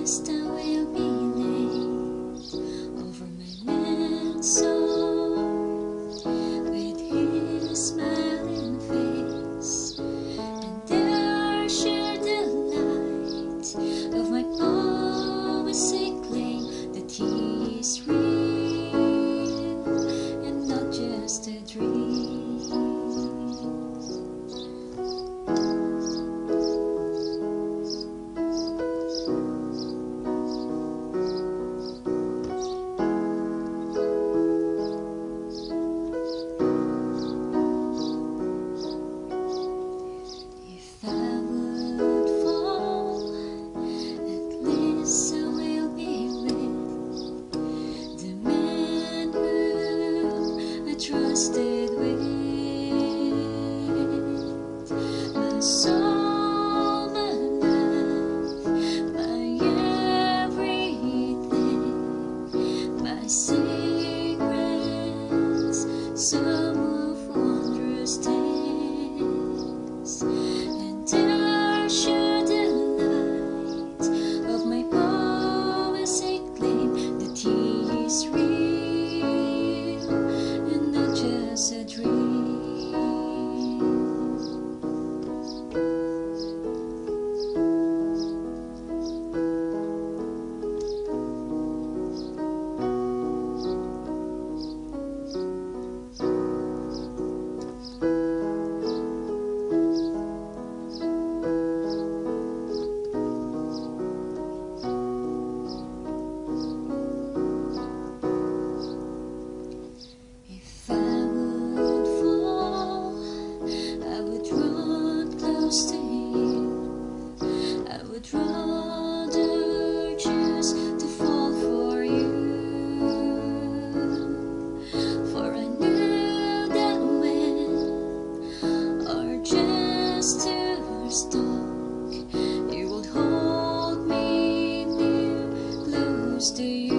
list I will be laid over my man's soul with his smiling face, and there share the light of my poetic claim that he is real and not just a dream. Trusted with my soul, my life, my everything, my secrets, some of wondrous things, and there share the light of my poetic claim that he is real and not just a dream. If I would fall, I would run close to you. I would rather choose to fall for you, for I knew that when our gestures stuck, you would hold me near, close to you.